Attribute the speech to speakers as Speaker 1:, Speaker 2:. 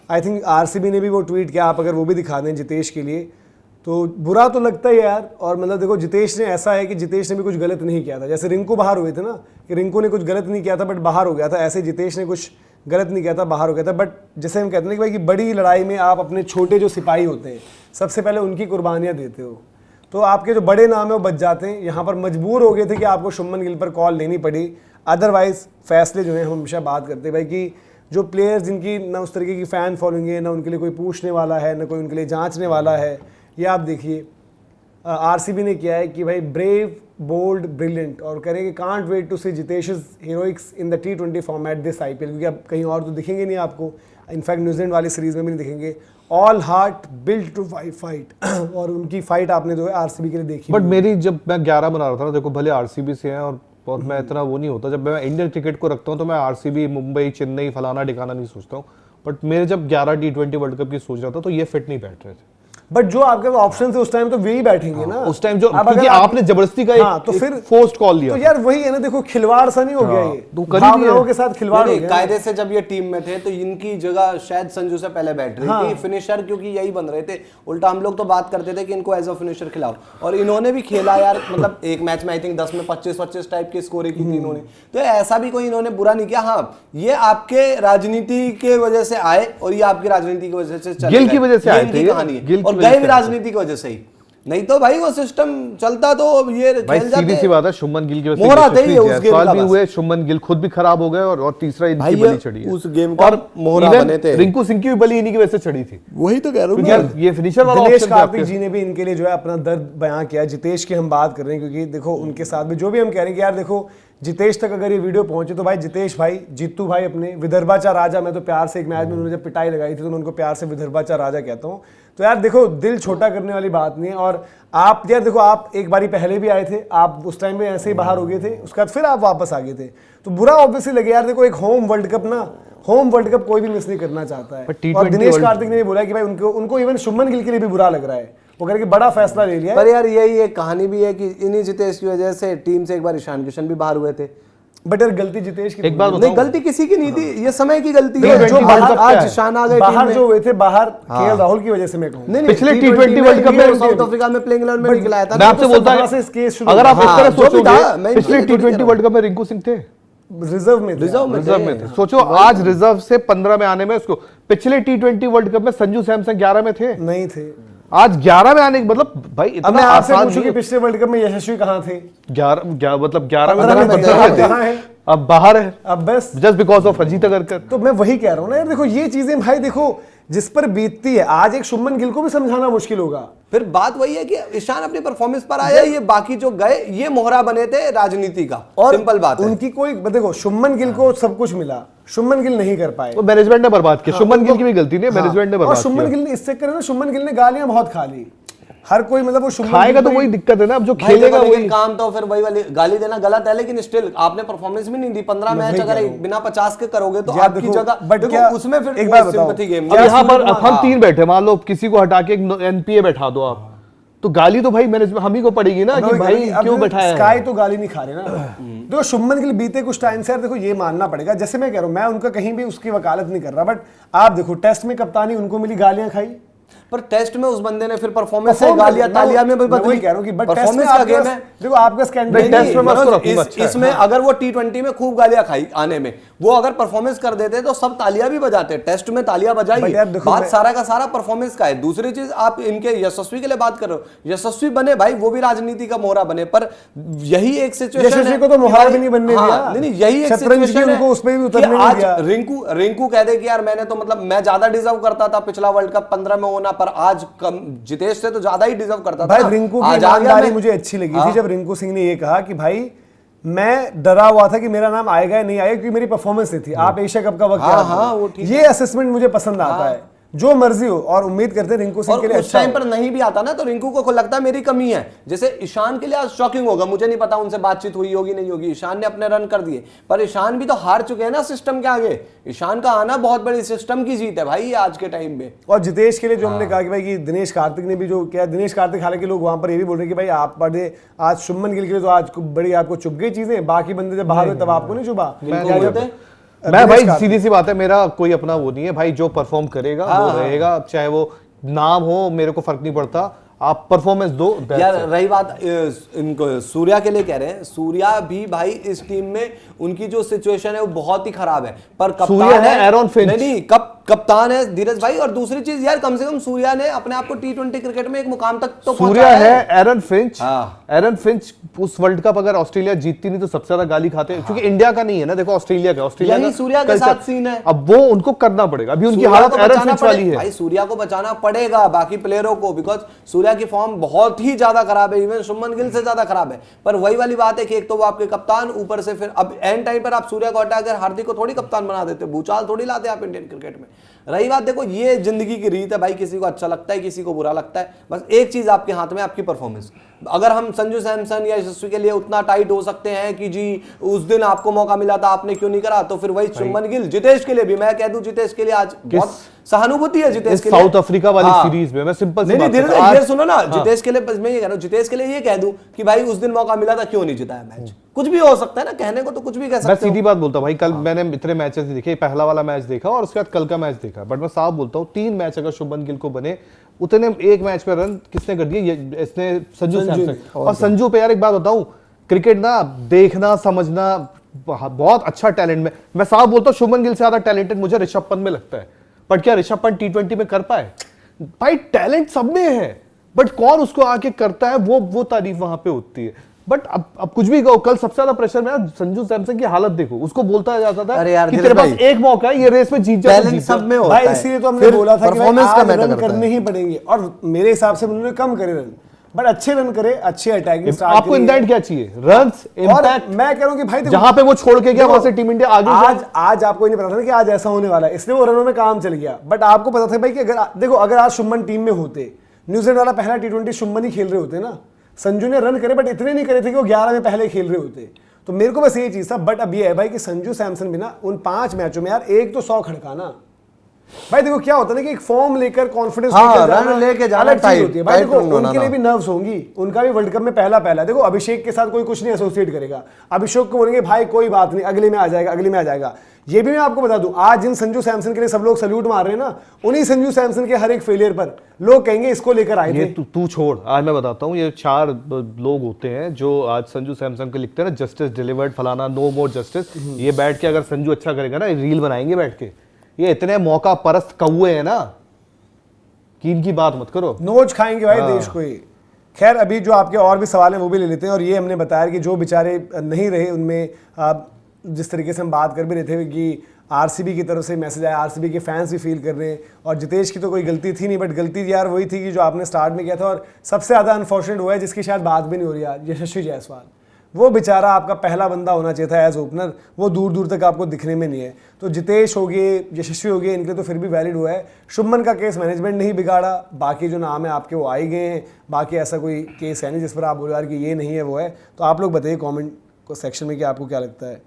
Speaker 1: I think RCB ने भी वो ट्वीट किया, आप अगर वो भी दिखा दें जितेश के लिए, तो बुरा तो लगता है यार। और मतलब देखो जितेश ने ऐसा है कि जितेश ने भी कुछ गलत नहीं किया था, जैसे रिंकू बाहर हुए थे ना कि रिंकू ने कुछ गलत नहीं किया था बट बाहर हो गया था, ऐसे जितेश ने कुछ गलत नहीं किया था बाहर हो गया था। बट जैसे हम कहते हैं कि भाई कि बड़ी लड़ाई में आप अपने छोटे जो सिपाही होते हैं सबसे पहले उनकी कुर्बानियाँ देते हो, तो आपके जो बड़े नाम है वो बच जाते हैं। यहाँ पर मजबूर हो गए थे कि आपको शुभमन गिल पर कॉल लेनी पड़ी, अदरवाइज फैसले जो हैं हम हमेशा बात करते हैं भाई कि जो प्लेयर्स जिनकी ना उस तरीके की फ़ैन फॉलोइंग है, ना उनके लिए कोई पूछने वाला है, ना कोई उनके लिए जांचने वाला है, ये आप देखिए आरसीबी ने किया है कि भाई ब्रेव, बोल्ड, ब्रिलियंट, और करेंगे can't wait to see Jitesh heroics in the T20 format this IPL, क्योंकि अब कहीं और तो दिखेंगे नहीं आपको, इनफैक्ट न्यूजीलैंड वाली सीरीज में भी नहीं दिखेंगे। All heart built to fight और उनकी फाइट आपने जो है आरसीबी के लिए देखी।
Speaker 2: बट मेरी जब मैं 11 बना रहा था ना, देखो भले आरसीबी से हैं और मैं इतना वो नहीं होता, जब मैं इंडियन क्रिकेट को रखता हूँ तो मैं आरसीबी, मुंबई, चेन्नई, फलाना ठिकाना नहीं सोचता हूँ। बट मेरे जब 11 T20 वर्ल्ड कप की सोच रहा था तो ये फिट नहीं बैठ रहे थे।
Speaker 1: बट जो आपके ऑप्शन थे उस टाइम तो वही बैठेंगे ना
Speaker 2: उस टाइम जो, क्योंकि आपने जबरदस्ती का
Speaker 1: तो फिर
Speaker 2: फोर्स्ड कॉल लिया,
Speaker 1: तो यार वही है ना, देखो खिलवाड़ सा नहीं हो गया ये,
Speaker 2: तो
Speaker 1: भावनाओं के साथ खिलवाड़ हो गया।
Speaker 3: कायदे से जब ये टीम में थे तो इनकी जगह शायद संजू से पहले बैठ रही थी फिनिशर, क्योंकि यही बन रहे थे। उल्टा हम लोग तो बात करते थे कि इनको एज अ फिनिशर खिलाओ, और इन्होंने भी खेला यार, मतलब एक मैच में आई थिंक 10 में 25-25 टाइप की स्कोरिंग की थी इन्होंने, तो ऐसा भी कोई इन्होंने बुरा नहीं किया। हाँ, ये आपके राजनीति के वजह से आए और ये आपकी राजनीति की वजह से चले,
Speaker 2: गिल की वजह से आए थे,
Speaker 3: कहानी है, और गए भी राजनीति की वजह से ही, नहीं तो भाई वो सिस्टम चलता तो ये खेल जाते।
Speaker 2: सीधी सी बात है, शुभमन गिल की वजह से
Speaker 3: मोहरा थे ये उस गेम का
Speaker 2: भी हुए, शुभमन गिल खुद भी खराब हो गए और तीसरा इनकी बलि चढ़ी है
Speaker 3: उस गेम का, मोहरा बने थे।
Speaker 2: रिंकू सिंह की भी बलि इन्हीं की वजह से चढ़ी थी।
Speaker 3: वही तो कह रहा हूं,
Speaker 2: ये फिनिशर वाला
Speaker 1: दिनेश कार्तिक जी ने भी इनके लिए जो है अपना दर्द बयां किया। जितेश की हम बात कर रहे हैं क्योंकि देखो उनके साथ भी जो भी हम कह रहे हैं कि यार देखो जितेश तक अगर ये वीडियो पहुंचे तो भाई जितेश भाई, जीतू भाई अपने विदर्भाचा राजा, मैं तो प्यार से एक मैच में उन्होंने जब पिटाई लगाई थी तो उनको प्यार से विदर्भाचा राजा कहता हूं। तो यार देखो दिल छोटा करने वाली बात नहीं है। और आप यार देखो, आप एक बारी पहले भी आए थे, आप उस टाइम में ऐसे ही बाहर हो गए थे, उसके बाद फिर आप वापस आ गए थे, तो बुरा ऑब्वियसली लगे यार। देखो एक होम वर्ल्ड कप ना, होम वर्ल्ड कप कोई भी मिस नहीं करना चाहता है। और दिनेश कार्तिक ने भी बोला कि भाई उनको इवन शुभमन गिल के लिए भी बुरा लग रहा है, वो करके बड़ा फैसला ले लिया।
Speaker 3: पर यार यही एक कहानी भी है कि इन्हीं जितेश की वजह से टीम से एक बार ईशान किशन भी बाहर हुए थे।
Speaker 1: बट यार गलती जितेश की
Speaker 2: एक बार
Speaker 3: नहीं, गलती किसी की नहीं थी, ये समय की गलती है। जो बाहर आज ईशान आ गए,
Speaker 1: बाहर जो हुए थे बाहर केएल राहुल की वजह से मैं कहूं।
Speaker 3: नहीं,
Speaker 2: पिछले T20 वर्ल्ड कप में
Speaker 3: साउथ अफ्रीका में प्लेइंग 11 में निकलाया था।
Speaker 2: मैं आपसे बोलता हूं, अगर आप इस तरह सोचोगे, पिछले T20 वर्ल्ड कप में रिंकू सिंह थे
Speaker 1: रिजर्व में
Speaker 2: थे। सोचो आज रिजर्व से 15 में आने में उसको, पिछले T20 वर्ल्ड कप में संजू सैमसन 11 में थे,
Speaker 1: नहीं थे।
Speaker 2: आज 11 में आने, मतलब भाई इतना
Speaker 1: मैं आपसे पूछूं कि पिछले वर्ल्ड कप में यशस्वी कहां थे?
Speaker 2: 11 मतलब 11 में
Speaker 1: कहां है?
Speaker 2: अब बाहर है,
Speaker 1: अब बस
Speaker 2: just because of Ajit Agarkar.
Speaker 1: तो मैं वही कह रहा हूं ना यार, देखो ये चीजें भाई देखो जिस पर बीतती है, आज एक शुभमन गिल को भी समझाना मुश्किल होगा।
Speaker 3: फिर बात वही है कि ईशान अपनी परफॉर्मेंस पर आया, ये बाकी जो गए ये मोहरा बने थे राजनीति का, और सिंपल बात है।
Speaker 1: उनकी कोई देखो, शुभमन गिल को सब कुछ मिला, शुभमन गिल नहीं कर पाए,
Speaker 2: वो मैनेजमेंट ने बर्बाद किया। शुभमन गिल की भी गलती नहीं, मैनेजमेंट ने बर्बाद किया।
Speaker 1: शुभमन गिल ने इस चक्कर में, शुभमन गिल ने गालियां बहुत खा ली, हर कोई मतलब वो
Speaker 2: खाएगा तो वही दिक्कत है ना, अब जो खेलेगा वही
Speaker 3: काम, तो फिर वही वाली गाली देना गलत है, लेकिन स्टिल आपने परफॉर्मेंस भी नहीं दी। 15 मैच अगर बिना 50 के करोगे तो आपकी जगह, बट उसमें फिर
Speaker 1: एक बार सिंपैथी
Speaker 3: गेम।
Speaker 2: अब यहाँ पर हम 3 बैठे, मान लो किसी को हटा के एनपीए बैठा दो आप, तो गाली तो भाई मैनेजमेंट हम ही को पड़ेगी ना कि भाई क्यों बैठाया है।
Speaker 1: स्काई तो गाली नहीं खा रहे ना। देखो शुभमन गिल बीते कुछ टाइम से यार देखो ये मानना पड़ेगा, जैसे मैं कह रहा हूं, मैं उनका कहीं भी उसकी वकालत नहीं कर रहा, बट आप देखो टेस्ट में कप्तानी उनको मिली, गालियां खाई,
Speaker 3: पर टेस्ट में उस बंदे ने फिर परफॉर्मेंस से गालियां तालियां में भी बदली।
Speaker 1: कह रहा हूं कि बट
Speaker 3: परफॉर्मेंस का गेम है,
Speaker 1: देखो आपका स्कैंडल
Speaker 3: टेस्ट में इसमें अगर वो T20 में खूब गालियां खाई आने में, वो अगर परफॉर्मेंस कर देते तो सब तालियां भी बजाते। टेस्ट में तालियां बजाई, बात सारा का सारा परफॉर्मेंस का है। दूसरी चीज, आप इनके यशस्वी के लिए बात कर रहे हो, यशस्वी बने भाई, वो भी राजनीति का मोहरा बने, पर यही एक सिचुएशन है,
Speaker 1: को तो मोहरा भी नहीं बनने दिया।
Speaker 3: नहीं, यही एक सिचुएशन है,
Speaker 1: उस पे भी उतरने नहीं दिया।
Speaker 3: रिंकू कह दे कि यार मैंने तो मतलब मैं ज्यादा डिजर्व करता था पिछला वर्ल्ड कप 15 में होना, पर आज जितेश से तो ज्यादा ही डिजर्व करता था।
Speaker 1: भाई रिंकू की ईमानदारी मुझे अच्छी लगी थी जब रिंकू सिंह ने ये कहा कि भाई मैं डरा हुआ था कि मेरा नाम आएगा या नहीं आएगा, क्योंकि मेरी परफॉर्मेंस नहीं थी। आप एशिया कप का वक्त, ये असेसमेंट मुझे पसंद आता है। जो मर्जी हो, और उम्मीद करते हैं रिंकू सिंह के लिए
Speaker 3: उस टाइम पर नहीं भी आता ना तो रिंकू को लगता है मेरी कमी है। जैसे ईशान के लिए आज शॉकिंग होगा, मुझे नहीं पता उनसे बातचीत हुई होगी नहीं होगी, ईशान ने अपने रन कर दिए, पर ईशान भी तो हार चुके हैं ना सिस्टम के आगे। ईशान का आना बहुत बड़ी सिस्टम की जीत है भाई आज के टाइम में।
Speaker 1: और जितेश के लिए जो हमने कहा कि भाई कि दिनेश कार्तिक ने भी जो किया, दिनेश कार्तिक हालांकि लोग वहां पर ये भी बोल रहे हैं कि भाई आप बड़े आज शुभमन गिल के लिए तो आज बड़ी आपको चुभ गई चीजें, बाकी बंदे जब बाहर हुए तब आपको नहीं चुभा।
Speaker 2: मैं भाई
Speaker 1: दिनेश
Speaker 2: सीधी सी बात है, मेरा कोई अपना वो नहीं है भाई, जो परफॉर्म करेगा वो रहेगा, चाहे वो नाम हो, मेरे को फर्क नहीं पड़ता, आप परफॉर्मेंस दो।
Speaker 3: यार रही बात इनको सूर्या के लिए कह रहे हैं, सूर्या भी भाई इस टीम में उनकी जो सिचुएशन है वो बहुत ही खराब है, पर कप्तान है
Speaker 2: एरन फिंच।
Speaker 3: नहीं कप्तान है धीरज भाई। और दूसरी चीज यार, कम से कम सूर्या ने अपने आप को T20 क्रिकेट में एक मुकाम तक तो
Speaker 2: सूर्या है। एरन फिंच,
Speaker 3: हाँ।
Speaker 2: एरन फिंच उस वर्ल्ड कप अगर ऑस्ट्रेलिया जीतती नहीं तो सबसे ज्यादा गाली खाते हैं, क्योंकि इंडिया का नहीं है ना, देखो ऑस्ट्रेलिया का, ऑस्ट्रेलिया
Speaker 3: यही
Speaker 2: का
Speaker 3: सूर्या के साथ सीन है।
Speaker 2: अब वो उनको करना पड़ेगा, अभी उनकी
Speaker 3: सूर्या
Speaker 2: हालत
Speaker 3: को
Speaker 2: एरन
Speaker 3: बचाना
Speaker 2: फिंच वाली है
Speaker 3: भाई, सूर्या को बचाना पड़ेगा बाकी प्लेयरों को, बिकॉज सूर्या की फॉर्म बहुत ही ज्यादा खराब है, इवन शुभमन गिल से ज्यादा खराब है। पर वही वाली बात है कि एक तो वो आपके कप्तान, ऊपर से फिर अब एंड टाइम पर आप सूर्या को हटाकर हार्दिक को थोड़ी कप्तान बना देते, भूचाल थोड़ी लाते आप इंडियन क्रिकेट में। रही बात, देखो ये जिंदगी की रीत है भाई, किसी को अच्छा लगता है किसी को बुरा लगता है, बस एक चीज आपके हाथ में, आपकी परफॉर्मेंस। अगर हम संजू सैमसन या यशस्वी के लिए उतना टाइट हो सकते हैं कि जी उस दिन आपको मौका मिला था आपने क्यों नहीं करा, तो फिर वही शुभमन गिल, जितेश के लिए भी मैं कह दूं, जितेश के लिए आज बहुत सहानुभूति है जितेश के लिए।
Speaker 2: साउथ अफ्रीका वाली सीरीज में मैं सिंपल सी बात
Speaker 3: नहीं सुनो ना, जितेश के लिए मैं ये कह रहा हूं, जितेश के लिए ये कह दूं कि भाई उस दिन मौका मिला था क्यों नहीं जिताया मैच। कुछ भी हो सकता है ना, कहने को तो कुछ भी कह सकते
Speaker 2: मैं
Speaker 3: हो।
Speaker 2: सीधी बात बोलता हूँ भाई, कल मैंने इतने मैचेस देखे, पहला वाला मैच देखा और उसके बाद कल का मैच देखा, बट मैं साफ बोलता हूँ 3 मैच अगर शुभमन गिल को बने, उतने एक मैच पे रन किसने कर दिए, इसने संजू सैमसन। और संजू पे यार एक बात बताऊं, क्रिकेट ना देखना समझना बहुत अच्छा टैलेंट में, मैं साफ बोलता हूँ शुभमन गिल से ज्यादा टैलेंटेड मुझे ऋषभ पंत में लगता है, बट क्या ऋषभ पंत T20 में कर पाए? भाई टैलेंट सब में है, बट कौन उसको आके करता है, वो तारीफ वहां पे होती है। बट अब कुछ भी कहो, कल सबसे ज्यादा प्रेशर में संजू सैमसन की हालत देखो, उसको बोलता जाता था कि तेरे पास एक मौका है, ये रेस में जीत जा,
Speaker 3: टैलेंट सब में होता
Speaker 1: भाई
Speaker 3: है।
Speaker 1: इसीलिए तो हमने बोला था कि
Speaker 3: परफॉर्मेंस का
Speaker 1: आज
Speaker 3: मैटर
Speaker 1: रन
Speaker 3: करता
Speaker 1: करने
Speaker 3: है।
Speaker 1: ही पड़ेंगे, और मेरे हिसाब से उन्होंने कम करे रन, बट अच्छे रन करे, अच्छे अटैकिंग स्टार्ट।
Speaker 2: आपको इंपैक्ट क्या चाहिए? Runs, impact.
Speaker 1: मैं कह रहा हूं कि भाई
Speaker 2: जहां पे वो छोड़ के गया वहां से टीम इंडिया आगे।
Speaker 1: आज आपको नहीं पता था ना कि आज ऐसा होने वाला है, इसलिए वो रनों में काम चल गया, बट आपको पता था भाई कि अगर देखो अगर आज शुभमन टीम में होते, न्यूजीलैंड वाला पहला T20 शुभमन ही खेल रहे होते ना, संजू ने रन करे बट इतने नहीं करे थे कि वो 11 में पहले खेल रहे होते, तो मेरे को बस ये चीज था। बट अब ये है भाई कि संजू सैमसन भी ना उन 5 मैचों में यार एक तो 100 खड़काना, भाई देखो क्या होता है ना कि एक फॉर्म लेकर कॉन्फिडेंस
Speaker 3: लेके जाना
Speaker 1: अलग चीज होती है भाई। देखो
Speaker 3: टाइट
Speaker 1: उनके लिए भी नर्व्स होंगी, उनका भी वर्ल्ड कप में पहला देखो अभिषेक के साथ कोई कुछ नहीं एसोसिएट करेगा, अभिषेक को बोलेंगे भाई कोई बात नहीं अगले में आ जाएगा, अगले में आ जाएगा। ये भी मैं आपको बता दूं, आज जिन संजू सैमसन के लिए सब लोग सल्यूट मार रहे हैं ना, उन्हीं संजू सैमसन के हर एक फेलियर पर लोग कहेंगे इसको लेकर आए थे।
Speaker 2: तू छोड़, आज मैं बताता हूँ, ये 4 लोग होते हैं जो आज संजू सैमसन के लिखते हैं ना, जस्टिस डिलीवर्ड फलाना, नो मोर जस्टिस। ये बैठ के अगर संजू अच्छा करेगा ना, रील बनाएंगे बैठ के, ये इतने मौका परस्त कौए हैं ना कि इनकी बात मत करो,
Speaker 1: नोच खाएंगे भाई देश को ये। खैर अभी जो आपके और भी सवाल हैं वो भी ले लेते हैं, और ये हमने बताया कि जो बेचारे नहीं रहे उनमें जिस तरीके से हम बात कर भी रहे थे कि आरसीबी की तरफ से मैसेज आया, आरसीबी के फैंस भी फील कर रहे हैं, और जितेश की तो कोई गलती थी नहीं, बट गलती यार वही थी कि जो आपने स्टार्ट में किया था, और सबसे ज़्यादा अनफॉर्चुनेट हुआ है जिसकी शायद बात भी नहीं हो रही आज, यशस्वी जायसवाल। वो बेचारा आपका पहला बंदा होना चाहिए था एज ओपनर, वो दूर दूर तक आपको दिखने में नहीं है। तो जितेश हो गए, यशस्वी हो गए, इनके लिए तो फिर भी वैलिड हुआ है। शुभमन का केस मैनेजमेंट नहीं बिगाड़ा, बाकी जो नाम है आपके वो आ ही गए हैं, बाकी ऐसा कोई केस है नहीं जिस पर आप बोलो यार कि ये नहीं है वो है। तो आप लोग बताइए कॉमेंट को सेक्शन में कि आपको क्या लगता है।